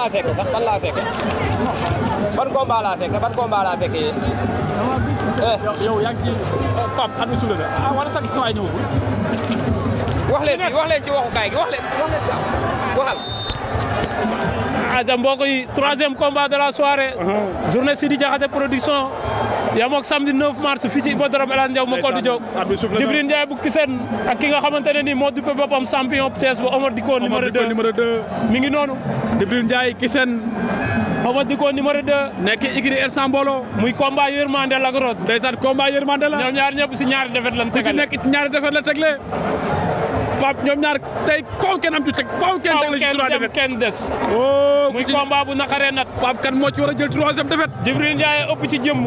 laa fekk sax ban laa fekk ban combat laa fekk ban combat laa fekk yéen. yow yaa ngi ci Pape at mi suule la ah wala sax sa waay ñëwagul. wax leen ci waxukaay gi wax leen waxal. Aja mbokk yi troisième combat de la soirée. journée Sidi Diakhaté production. yamook samedi 9 mars fii ci Hippodrome El Hadj Ndiaw ma Kodou Diop. Djibril Ndiaye bu Kiseen ak ki nga xamante ne nii moo duppe boppam champion Thiès ba Omar Diko numéro 2 mi ngi noonu. Djibril Ndiaye Kiseen. Omar Diko numéro 2. nekk écurie Ersan Mbolo. muy combat yërmande la grosse. ndeysaan combat yërmande la. ñoom ñaar ñëpp si ñaari defet lan tegle. ku ci nekk ñaari defet la tegle. Pape ñoom ñaar tey kaw kenn am ci teg kaw kenn teg la ci 3 defet kenn des. muy combat bu naqaree nat. Pape kan moo ci war a jël 3e defet. Djibril Ndiaye ëpp ci jëmm.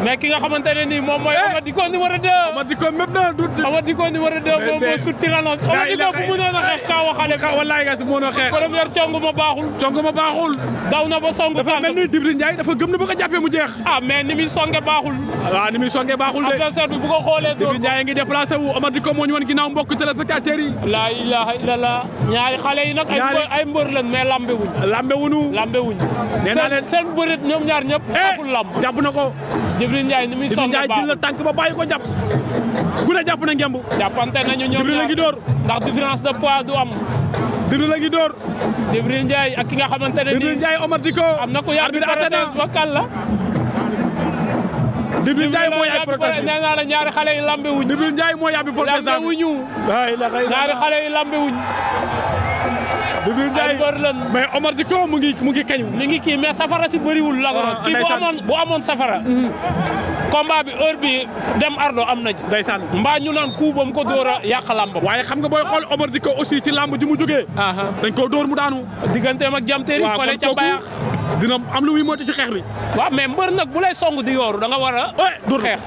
mais ki nga xamante ne nii moom mooy Omar Diko numéro 2. Omar Diko mépp na du. Omar Diko numéro 2 moom moo sut Tyrannos. Omar Diko bu mënoon a xeex kaaw a xale. wallaay nga si mënoon a xeex. première cong ma baaxul. cong ma baaxul. daw na ba song. dafa mel ni Djibril Ndiaye dafa gëm na ba ko jàppee mu jeex. ah mais ni muy songe baaxul. waaw ni muy songe baaxul de. adversaire bi bu ko xoolee dóor Djibril Ndiaye ngi déplacé wu Omar Diko moo ñu woon ginnaaw mbokk téléspectateurs yi. laa ilaha illallah ñaari xale yi nag ay mbër lañ mais lambe wuñ. lambe wuñ. nee naa leen seen bëreet ñoom ñaar ñëpp. xaful lamb jàpp na ko. Djibril Ndiaye ni muy songe Djibril Ndiaye jël na tànk ba bàyyi ko jàpp. ku ne jàpp na ngemb. jàppante nañu ñoom Djibril la ngi door. ndax différence de poids du am. Djibril la ngi door. Djibril Ndiaye ak ki nga xamante ne nii. Djibril Ndiaye Omar Diko. am na ko yàgg protège ba kan la. Djibril Ndiaye moo yàgg protège nee naa la ñaari xale yi lambe wuñ. Djibril Ndiaye moo yàgg protège lambe wuñu. ñaari xale yi lambe wuñ. Djibril Ndiaye mais Omar Diko mu ngi kañu. mi ngi kii mais safara si bëriwul la ko. kii bu amoon safara. combat bi heure bi dem ardo am na ci. ndeysaan mbaa ñu naan coup ba mu ko dóor a yàq lamb. waaye xam nga booy xool Omar Diko aussi ci lamb ji mu jógee. dañ koo dóor mu daanu. digganteem ak jamteeri fale ca bayax dina am lu muy moytu ci xeex bi. waaw mais mbër nag bu lay song di yooru da nga war a. dóor xeex.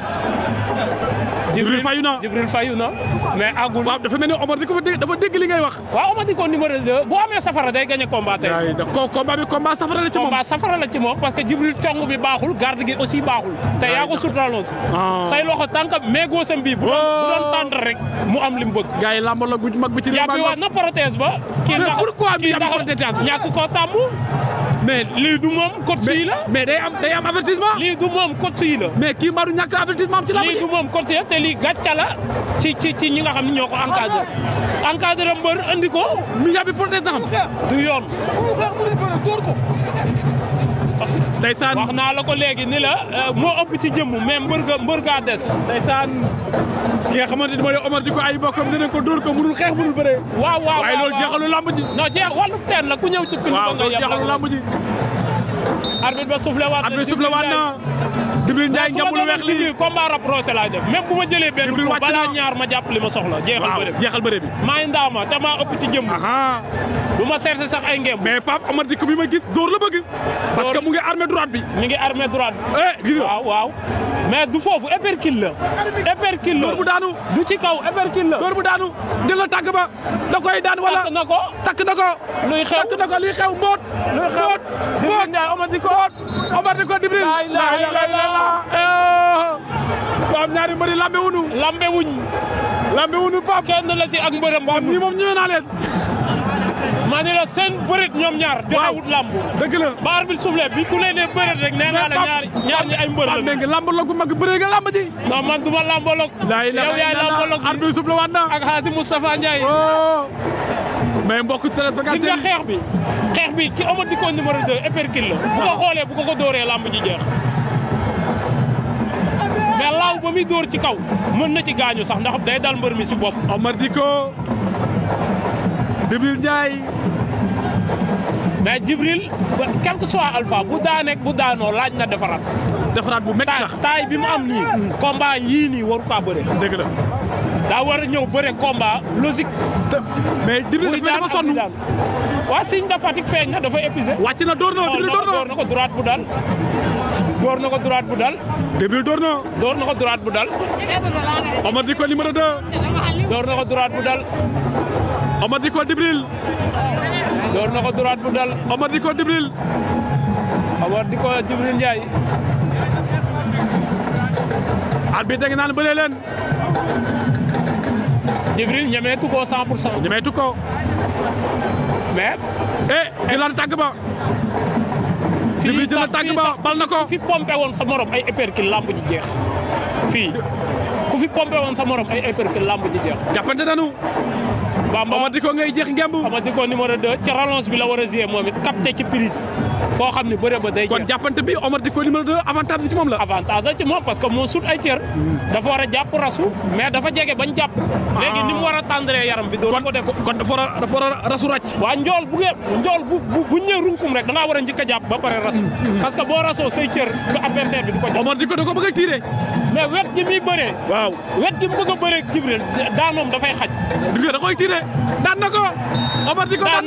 Djibril fayu na Djibril fayu na mais àggul. waaw dafa mel ni Omar Diko dafa dégg li ngay wax. waaw Omar Diko numéro 2 bu amee safara day gagné combat tey. combat bi combat safara la ci moom. combat safara la ci moom parce que Djibril cong bi baaxul garde gi aussi baaxul. te yaa ko sutaloon say loxo tànk mais góosam bi bu doon tàndal rek mu am li mu bëgg. gars yi lamb la bu mag bi ci yàbbi waat na prothèse ba. kii ndax pourquoi bi ñàkk koo tàmm. mais lii du moom coach yi la. mais day am avertissement. lii du moom coach yi la. mais kii mbaa du ñàkk avertissement am ci lamb lii du moom coach yi te lii gàcca la ci ñi nga xam ne ñoo ko encadré. encadré mbër andi ko. mi yàbbi prothèse na xam. du yoon. ndeysaan wax naa la ko léegi ni la moo ëpp ci jëmm mais mbër gaa des. ndeysaan ki nga xamante ni mooy Omar Diko ay bokkam dinañ ko dóor ko mënul xeex mënul bëree. waaw waaye loolu jeexalu lamb ji. non jeex wàllu teen la ku ñëw ci. waaw loolu jeexalu lamb ji. arbitre ba soufflé waat na. arbitre soufflé waat na. Djibril Ndiaye ngeen lu weex lii combat rapproché laay def même bu ma jëlee benn coup balaa ñaar ma jàpp li ma soxla. jeexal bëre bi maa ngi ndaama te maa ëpp ci jëmm. du ma seet sax ay ngem. mais Pape Omar Diko bi ma gis dóor la bëgg. parce que mu ngi armé droite bi. mi ngi armé droite bi. gis nga waaw mais du foofu épercule la. épercule la dóor bu daanu. du ci kaw épercule la. dóor bu daanu jël la tàgg ba da koy daan wala. takk na ko. luy xew takk na ko liy xew mboot. luy xew Djibril Ndiaye Omar Diko. Omar Diko Djibril. Pape ñaari mbëri lambe wuñu Pape. kenn la ci ak mbërëm. waaw ñii moom ñëwee naa leen. maa ne la seen bëreet ñoom ñaar. joxewut lamb. dëgg la ba arbitre soufflé bi ku leen ne bëreet rek nee naa la ñaar ñi ay mbër la. Pape nga lambaloog bu mag bëree nga lamb ji. non man du ma lambaloog. yow yaay lambaloog bi arbitre soufflé waat na. ak Xaasi Moustapha Ndiaye. mais mbokk téléspectateur nga xeex bi ci Omar Diko numéro 2 épercule la. bu ko xoolee bu ko dóoree lamb ji jeex. mais laaw ba muy dóor ci kaw mën na ci gaañu sax ndax day dal mbër mi si bopp. Omar Diko Djibril Ndiaye. mais Djibril quel que soit alpha bu daanoo laaj na defaraat bu métti sax taay bi mu am nii. combat yii nii waru kaa bëre. dëgg la daa war a ñëw bëre combat logique. mais Djibril dafa sonn. waa signe de fatigue feeñ na dafa épuisé. wàcc na door na Djibril door na ko droite bu dal. door na ko droite bu dal. Djibril door na ko droite bu dal. Omar Diko numéro 2. door na ko droite bu dal. Omar Diko Djibril. door na ko droite bu dal. Omar Diko Djibril. Omar Diko Djibril Ndiaye. arbitre ngi naan bëree leen. Djibril ñemeetu ko 100%. ñemeetu ko. mais. jëlaat tàgg ba. Djibril jëlaat tàgg ba bal na ko. ku fi pompé woon sa morom ay épercule lamb ji jeex fii ku fi pompé woon sa morom ay épercule lamb ji jeex. jàppante nañu. Bamba Omar Diko ngay jeex ngemb. Omar Diko numéro 2 ci relance bi la war a jouer moom it capté ci prise foo xam ne bëre ba day jeex. kon jàppante bi Omar Diko numéro 2 avantage bi ci moom la. avantage la ci moom parce que moo sut ay cër. dafa war a jàpp rasu mais dafa jege bañ jàpp. léegi ni mu war a tendre yaram bi. doon ko def kon dafa war a rasu ràcc. waa njool bu ñëw runkum rek da ngaa war a njëkk a jàpp ba pare rasu. parce que boo rasoo say cër ba adversaire bi du ko jàpp. Omar Diko da ko bëgg a tiire. mais wet gi muy bëree. waaw wet gi mu bëgg a bëree Djibril daanoom dafay xaj. da koy tiire daan na ko. Omar Diko daan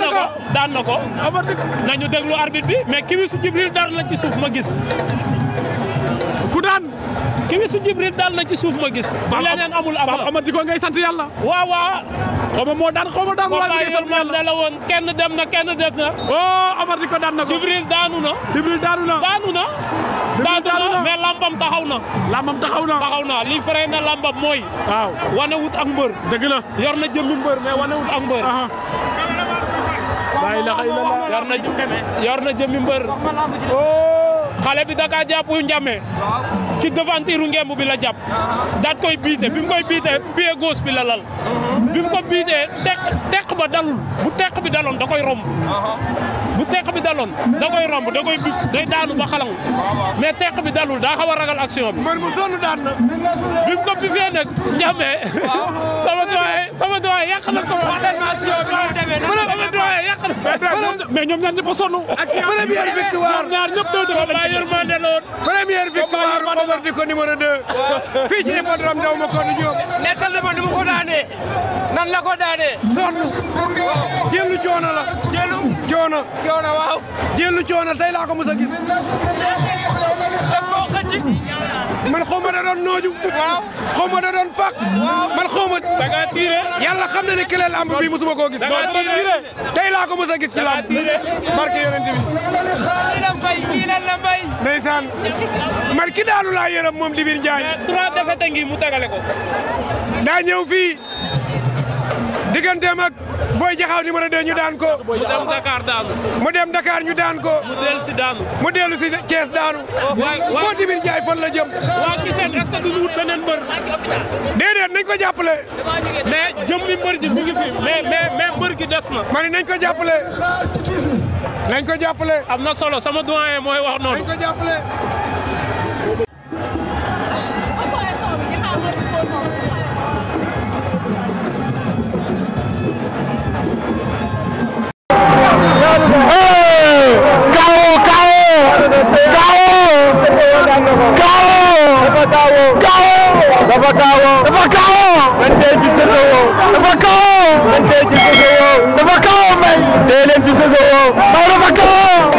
na ko. Omar Diko nañu déglu arbitre bi mais kiwisu Djibril dal na ci suuf ma gis. ku daan. kiwisu Djibril dal na ci suuf ma gis. leneen amul affaire Omar Diko ngay sant yàlla. waaw. xaw ma moo daan xaw ma daan. waaye yërmande la woon kenn dem na kenn des na. Omar Diko daan na ko. Djibril daanu na. mais lambam taxaw na. li fere na lambam mooy. waaw wane wut ak mbër. dëgg la yor na jëmmi mbër mais wane wut ak mbër. la ilaha illallah. yor na jëmmi mbër. xale bi da kaa jàpp njame. ci devantiru ngemb bi la jàpp. daat koy biite bi mu koy biite pied gauche bi la lal. bi mu ko biitee teq ba dalul bu teq bi daloon da koy romb. bu teq bi daloon da koy romb da koy bif day daanu ba xalangu. mais teq bi dalul daa xaw a ragal action bi. mbër mu sonn daan na. bi mu ko bifee nag njame. sama doyen yàq na ko. sama doyen yàq na ko. mais ñoom ñaar ñëpp a sonn. première victoire ñoom ñaar ñëpp yërmande la woon. première victoire Omar Diko numéro 2 fii ci hippodrome Ndiaw Macodou Diop. nettal na ma ni mu ko daanee nan la ko daanee. sonn jëlu coono la. coono waaw. jëlu coono tey laa ko mos a gis. daf koo xëcc. man xaw ma da doon nooju. waaw xaw ma da doon fàq. man xaw ma. da ngaa tiré. yàlla xam na ne kële lamb bi mosuma koo gis. da ngaa tiré. tey laa ko mos a gis ci lamb. barke yonent bi. lii lan la mbay. ndeysaan man ki daanu laa yërëm moom Dibir Ndiaye. mais 3 défaites ngi mu tagale ko. daa ñëw fii digganteem ak Boy Jaxaw numéro 2 ñu daan ko. mu dem Dakar daanu. mu dem Dakar ñu daan ko. mu dellu si daanu. mu dellu si Thiès daanu. boo Dibir Ndiaye fan la jëm. waa Kiseen est-ce que duñu wut beneen mbër. déedéet nañ ko jàppale. mais jëmmi mbër ji mi ngi fi mais mbër gi des na. ma ne nañ ko jàppale. nañ ko jàppale. am na solo sama doyen mooy wax noonu. nañ ko jàppale. dafa kaawoo man tey ci Sosowo dafa kaawoo man tey ci Sosowo dafa kaawoo may tey leen ci Sosowo dafa kaawoo